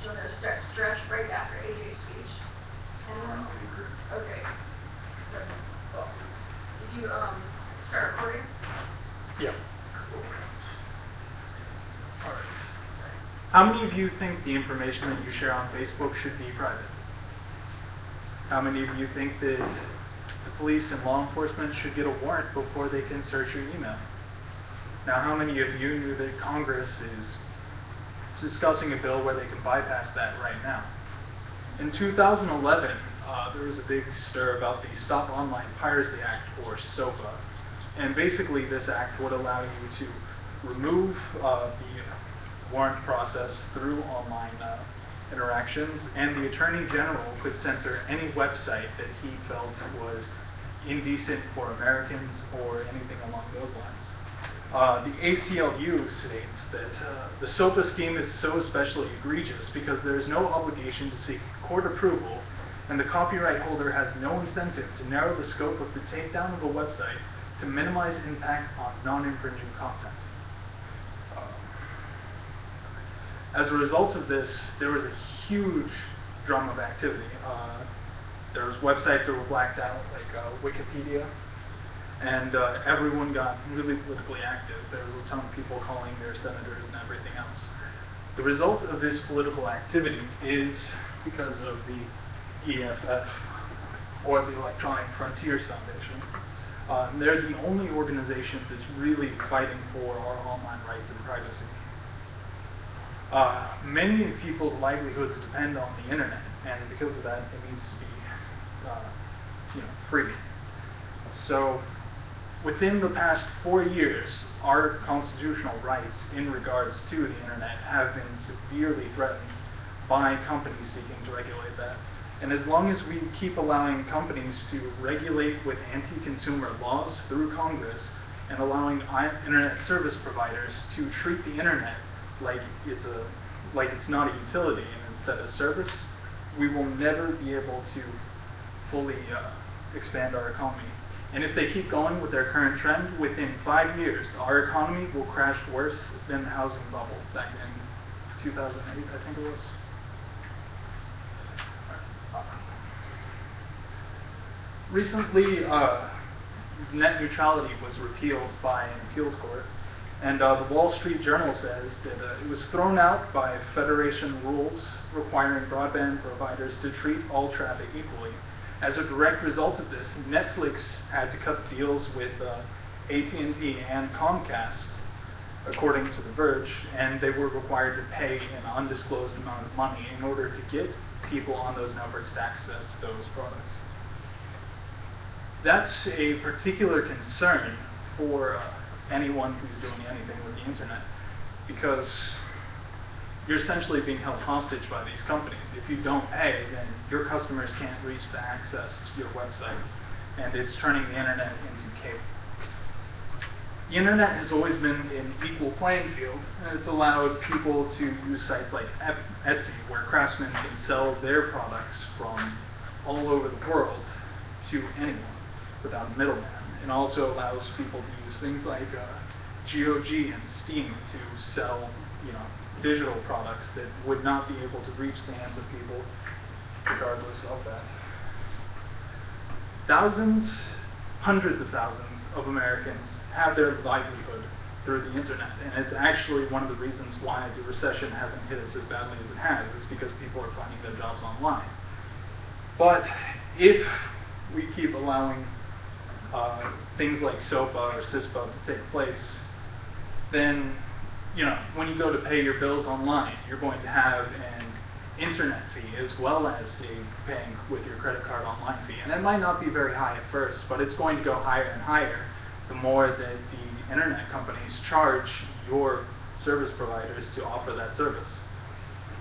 Do you want to stretch break after AJ's speech? Anyone? Okay. Well, did you start recording? Yeah. All right. How many of you think the information that you share on Facebook should be private? How many of you think that the police and law enforcement should get a warrant before they can search your email? Now, how many of you knew that Congress is discussing a bill where they can bypass that right now? In 2011, there was a big stir about the Stop Online Piracy Act, or SOPA. And basically, this act would allow you to remove the warrant process through online interactions, and the Attorney General could censor any website that he felt was indecent for Americans or anything along those lines. The ACLU states that the SOPA scheme is so especially egregious because there is no obligation to seek court approval, and the copyright holder has no incentive to narrow the scope of the takedown of a website to minimize impact on non-infringing content. As a result of this, there was a huge drum of activity. There was websites that were blacked out, like Wikipedia, and everyone got really politically active. There was a ton of people calling their senators and everything else. The result of this political activity is because of the EFF, or the Electronic Frontiers Foundation. They're the only organization that's really fighting for our online rights and privacy. Many people's livelihoods depend on the internet, and because of that, it needs to be free. So, within the past 4 years, our constitutional rights in regards to the internet have been severely threatened by companies seeking to regulate that. And as long as we keep allowing companies to regulate with anti-consumer laws through Congress, and allowing internet service providers to treat the internet like it's not a utility and instead a service, we will never be able to fully expand our economy. And if they keep going with their current trend, within 5 years, our economy will crash worse than the housing bubble back in 2008, I think it was. Recently, net neutrality was repealed by an appeals court, and the Wall Street Journal says that it was thrown out by Federation rules requiring broadband providers to treat all traffic equally. As a direct result of this, Netflix had to cut deals with AT&T and Comcast, according to The Verge, and they were required to pay an undisclosed amount of money in order to get people on those networks to access those products. That's a particular concern for anyone who's doing anything with the internet, because you're essentially being held hostage by these companies. If you don't pay, then your customers can't reach the access to your website, and it's turning the internet into cable. The internet has always been an equal playing field, and it's allowed people to use sites like Etsy, where craftsmen can sell their products from all over the world to anyone without a middleman. It also allows people to use things like GOG and Steam to sell, digital products that would not be able to reach the hands of people regardless of that. Thousands, hundreds of thousands of Americans have their livelihood through the internet, and it's actually one of the reasons why the recession hasn't hit us as badly as it has, is because people are finding their jobs online. But if we keep allowing things like SOPA or CISPA to take place, then when you go to pay your bills online, you're going to have an internet fee as well as paying with your credit card online fee. And it might not be very high at first, but it's going to go higher and higher the more that the internet companies charge your service providers to offer that service.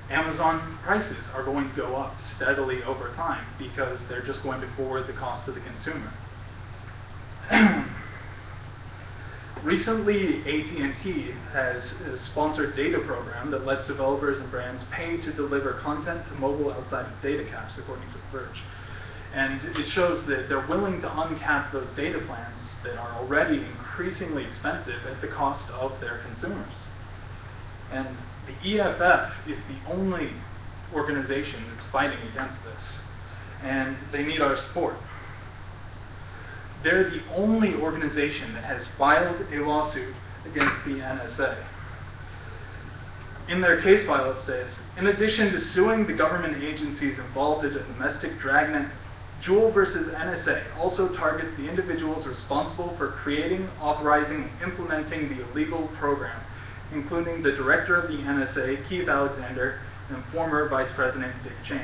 Amazon prices are going to go up steadily over time because they're just going to forward the cost to the consumer. Recently, AT&T has a sponsored data program that lets developers and brands pay to deliver content to mobile outside of data caps, according to The Verge. And it shows that they're willing to uncap those data plans that are already increasingly expensive at the cost of their consumers. And the EFF is the only organization that's fighting against this, and they need our support. They're the only organization that has filed a lawsuit against the NSA. In their case file it says, in addition to suing the government agencies involved in a domestic dragnet, Juul versus NSA also targets the individuals responsible for creating, authorizing, and implementing the illegal program, including the director of the NSA, Keith Alexander, and former Vice President Dick Cheney.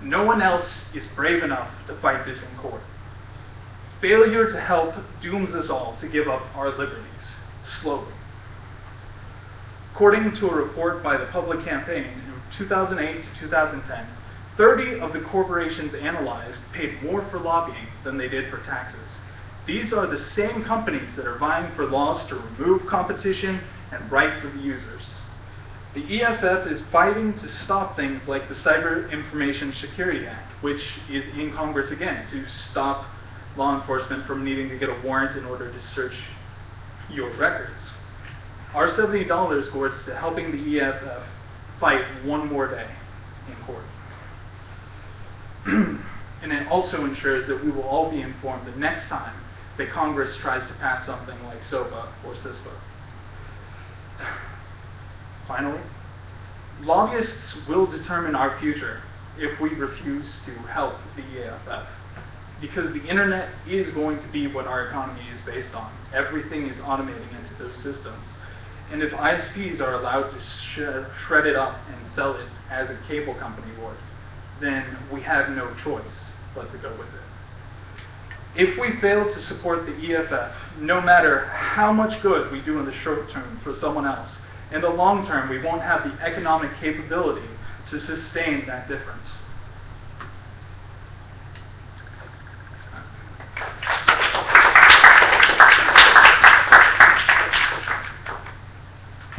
No one else is brave enough to fight this in court. Failure to help dooms us all to give up our liberties, slowly. According to a report by the Public Campaign in 2008 to 2010, 30 of the corporations analyzed paid more for lobbying than they did for taxes. These are the same companies that are vying for laws to remove competition and rights of users. The EFF is fighting to stop things like the Cyber Information Security Act, which is in Congress again to stop law enforcement from needing to get a warrant in order to search your records. Our $70 goes to helping the EFF fight one more day in court. And it also ensures that we will all be informed the next time that Congress tries to pass something like SOPA or CISPA. Finally, lobbyists will determine our future if we refuse to help the EFF, because the internet is going to be what our economy is based on. Everything is automating into those systems. And if ISPs are allowed to shred it up and sell it as a cable company would, then we have no choice but to go with it. If we fail to support the EFF, no matter how much good we do in the short term for someone else, in the long term we won't have the economic capability to sustain that difference.